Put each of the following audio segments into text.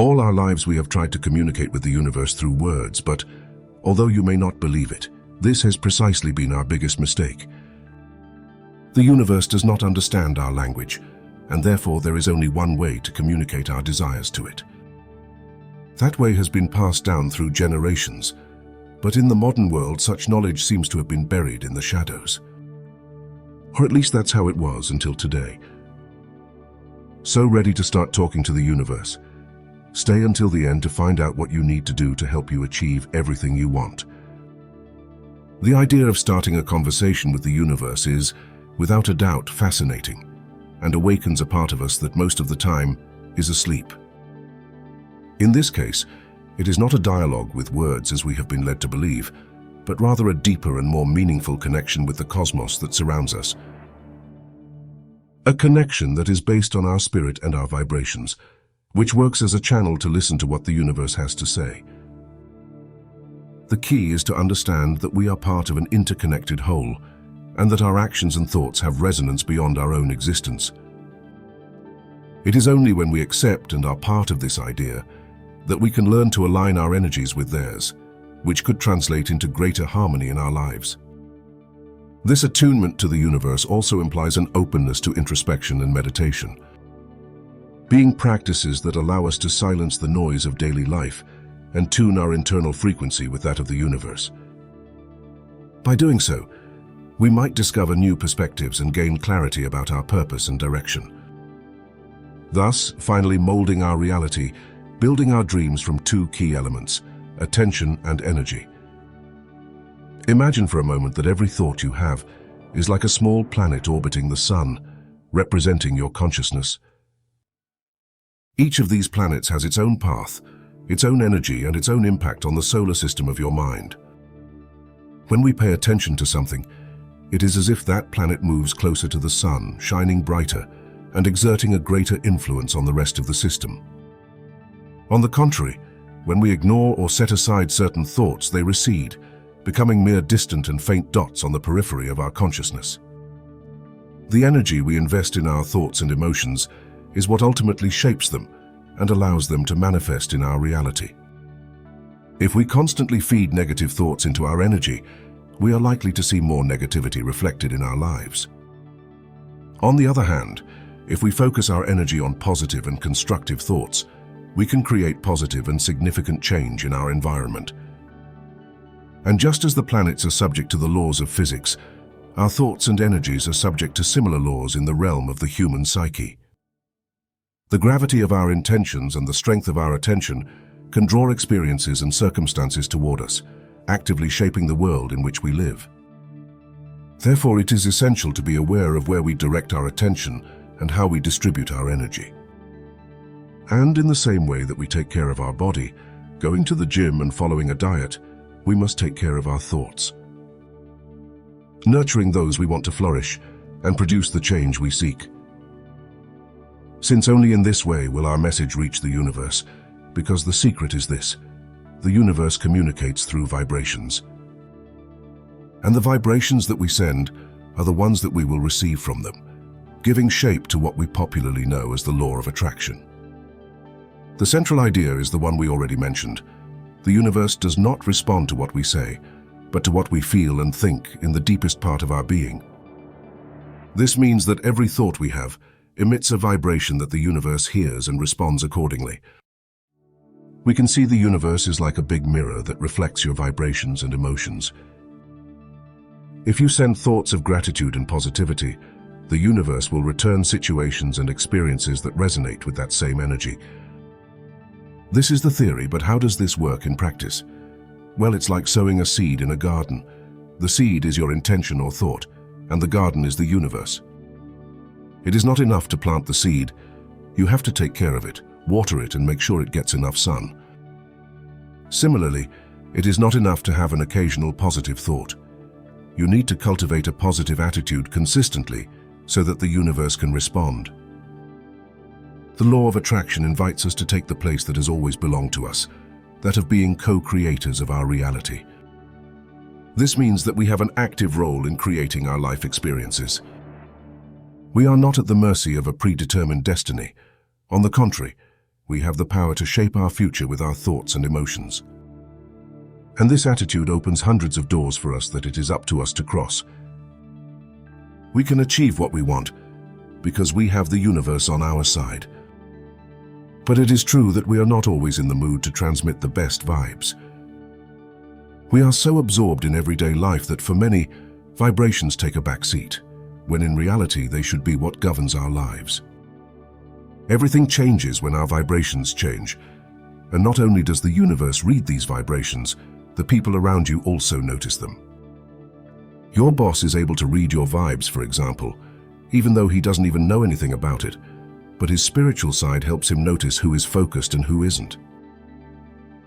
All our lives we have tried to communicate with the universe through words, but although you may not believe it, this has precisely been our biggest mistake. The universe does not understand our language, and therefore there is only one way to communicate our desires to it. That way has been passed down through generations, but in the modern world such knowledge seems to have been buried in the shadows. Or at least that's how it was until today. So ready to start talking to the universe? Stay until the end to find out what you need to do to help you achieve everything you want. The idea of starting a conversation with the universe is, without a doubt, fascinating, and awakens a part of us that most of the time is asleep. In this case, it is not a dialogue with words as we have been led to believe, but rather a deeper and more meaningful connection with the cosmos that surrounds us. A connection that is based on our spirit and our vibrations, which works as a channel to listen to what the universe has to say. The key is to understand that we are part of an interconnected whole, and that our actions and thoughts have resonance beyond our own existence. It is only when we accept and are part of this idea that we can learn to align our energies with theirs, which could translate into greater harmony in our lives. This attunement to the universe also implies an openness to introspection and meditation, being practices that allow us to silence the noise of daily life and tune our internal frequency with that of the universe. By doing so, we might discover new perspectives and gain clarity about our purpose and direction. Thus, finally molding our reality, building our dreams from two key elements, attention and energy. Imagine for a moment that every thought you have is like a small planet orbiting the sun, representing your consciousness. Each of these planets has its own path, its own energy, and its own impact on the solar system of your mind. When we pay attention to something, it is as if that planet moves closer to the sun, shining brighter and exerting a greater influence on the rest of the system. On the contrary, when we ignore or set aside certain thoughts, they recede, becoming mere distant and faint dots on the periphery of our consciousness. The energy we invest in our thoughts and emotions is what ultimately shapes them and allows them to manifest in our reality. If we constantly feed negative thoughts into our energy, we are likely to see more negativity reflected in our lives. On the other hand, if we focus our energy on positive and constructive thoughts, we can create positive and significant change in our environment. And just as the planets are subject to the laws of physics, our thoughts and energies are subject to similar laws in the realm of the human psyche. The gravity of our intentions and the strength of our attention can draw experiences and circumstances toward us, actively shaping the world in which we live. Therefore, it is essential to be aware of where we direct our attention and how we distribute our energy. And in the same way that we take care of our body, going to the gym and following a diet, we must take care of our thoughts, nurturing those we want to flourish and produce the change we seek. Since only in this way will our message reach the universe, because the secret is this: the universe communicates through vibrations. And the vibrations that we send are the ones that we will receive from them, giving shape to what we popularly know as the law of attraction. The central idea is the one we already mentioned. The universe does not respond to what we say, but to what we feel and think in the deepest part of our being. This means that every thought we have emits a vibration that the universe hears and responds accordingly. We can see the universe is like a big mirror that reflects your vibrations and emotions. If you send thoughts of gratitude and positivity, the universe will return situations and experiences that resonate with that same energy. This is the theory, but how does this work in practice? Well, it's like sowing a seed in a garden. The seed is your intention or thought, and the garden is the universe. It is not enough to plant the seed. You have to take care of it, water it, and make sure it gets enough sun. Similarly, it is not enough to have an occasional positive thought. You need to cultivate a positive attitude consistently so that the universe can respond. The law of attraction invites us to take the place that has always belonged to us, that of being co-creators of our reality. This means that we have an active role in creating our life experiences. We are not at the mercy of a predetermined destiny. On the contrary, We have the power to shape our future with our thoughts and emotions. And this attitude opens hundreds of doors for us that it is up to us to cross. We can achieve what we want because we have the universe on our side. But it is true that we are not always in the mood to transmit the best vibes. We are so absorbed in everyday life that for many, vibrations take a back seat, when in reality they should be what governs our lives. Everything changes when our vibrations change, and not only does the universe read these vibrations, the people around you also notice them. Your boss is able to read your vibes, for example, even though he doesn't even know anything about it, but his spiritual side helps him notice who is focused and who isn't.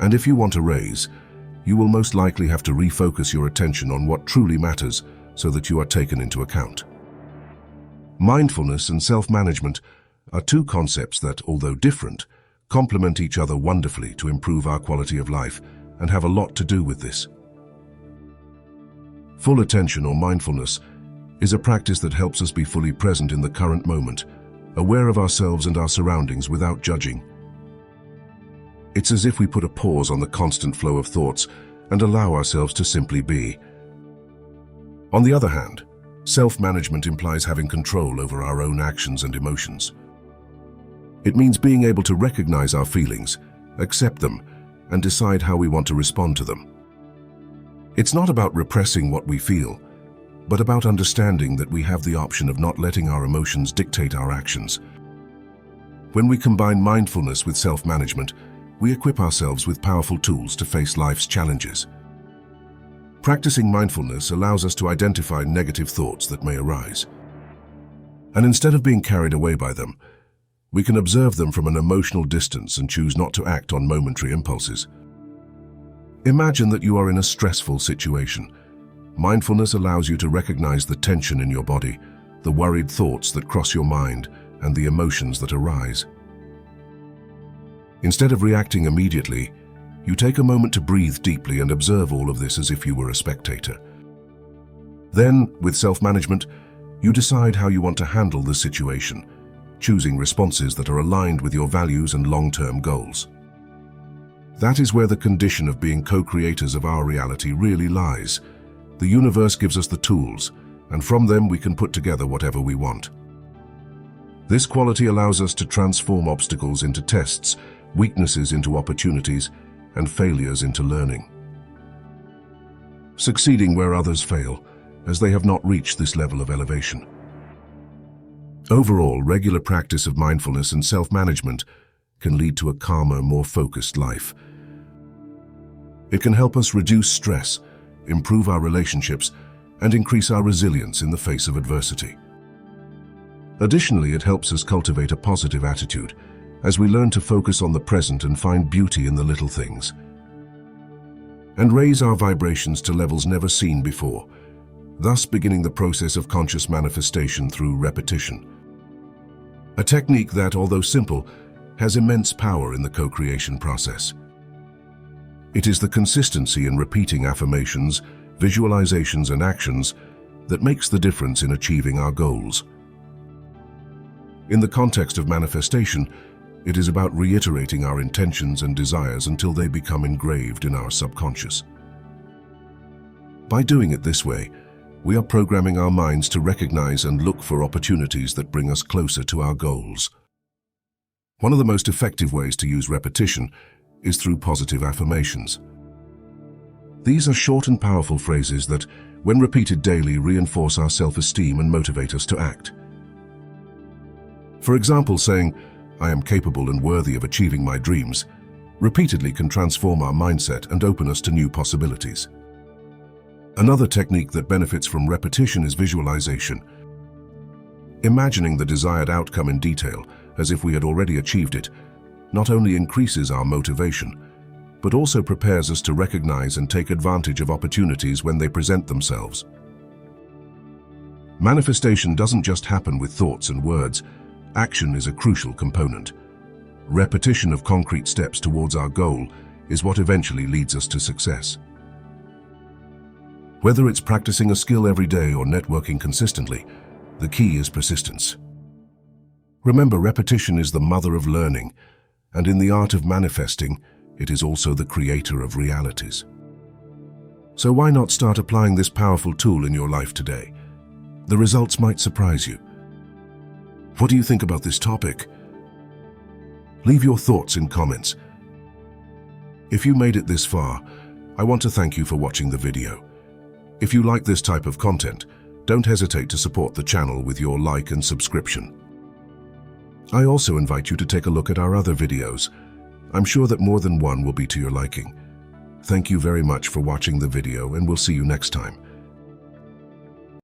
And if you want a raise, you will most likely have to refocus your attention on what truly matters so that you are taken into account. Mindfulness and self-management are two concepts that, although different, complement each other wonderfully to improve our quality of life and have a lot to do with this. Full attention or mindfulness is a practice that helps us be fully present in the current moment, aware of ourselves and our surroundings without judging. It's as if we put a pause on the constant flow of thoughts and allow ourselves to simply be. On the other hand, self-management implies having control over our own actions and emotions. It means being able to recognize our feelings, accept them, and decide how we want to respond to them. It's not about repressing what we feel, but about understanding that we have the option of not letting our emotions dictate our actions. When we combine mindfulness with self-management, we equip ourselves with powerful tools to face life's challenges. Practicing mindfulness allows us to identify negative thoughts that may arise. And instead of being carried away by them, we can observe them from an emotional distance and choose not to act on momentary impulses. Imagine that you are in a stressful situation. Mindfulness allows you to recognize the tension in your body, the worried thoughts that cross your mind, and the emotions that arise. Instead of reacting immediately, you take a moment to breathe deeply and observe all of this as if you were a spectator. Then, with self-management, you decide how you want to handle the situation, choosing responses that are aligned with your values and long-term goals. That is where the condition of being co-creators of our reality really lies. The universe gives us the tools, and from them we can put together whatever we want. This quality allows us to transform obstacles into tests, weaknesses into opportunities, and failures into learning. Succeeding where others fail, as they have not reached this level of elevation. Overall, regular practice of mindfulness and self-management can lead to a calmer, more focused life. It can help us reduce stress, improve our relationships, and increase our resilience in the face of adversity. Additionally, it helps us cultivate a positive attitude as we learn to focus on the present and find beauty in the little things, and raise our vibrations to levels never seen before, thus beginning the process of conscious manifestation through repetition. A technique that, although simple, has immense power in the co-creation process. It is the consistency in repeating affirmations, visualizations, and actions that makes the difference in achieving our goals. In the context of manifestation, it is about reiterating our intentions and desires until they become engraved in our subconscious. By doing it this way, we are programming our minds to recognize and look for opportunities that bring us closer to our goals. One of the most effective ways to use repetition is through positive affirmations. These are short and powerful phrases that, when repeated daily, reinforce our self-esteem and motivate us to act. For example, saying, "I am capable and worthy of achieving my dreams," repeatedly can transform our mindset and open us to new possibilities. Another technique that benefits from repetition is visualization. Imagining the desired outcome in detail, as if we had already achieved it, not only increases our motivation, but also prepares us to recognize and take advantage of opportunities when they present themselves. Manifestation doesn't just happen with thoughts and words. Action is a crucial component. Repetition of concrete steps towards our goal is what eventually leads us to success. Whether it's practicing a skill every day or networking consistently, the key is persistence. Remember, repetition is the mother of learning, And in the art of manifesting, it is also the creator of realities. So why not start applying this powerful tool in your life today? The results might surprise you. What do you think about this topic? Leave your thoughts in comments. If you made it this far, I want to thank you for watching the video. If you like this type of content, don't hesitate to support the channel with your like and subscription. I also invite you to take a look at our other videos. I'm sure that more than one will be to your liking. Thank you very much for watching the video, and we'll see you next time.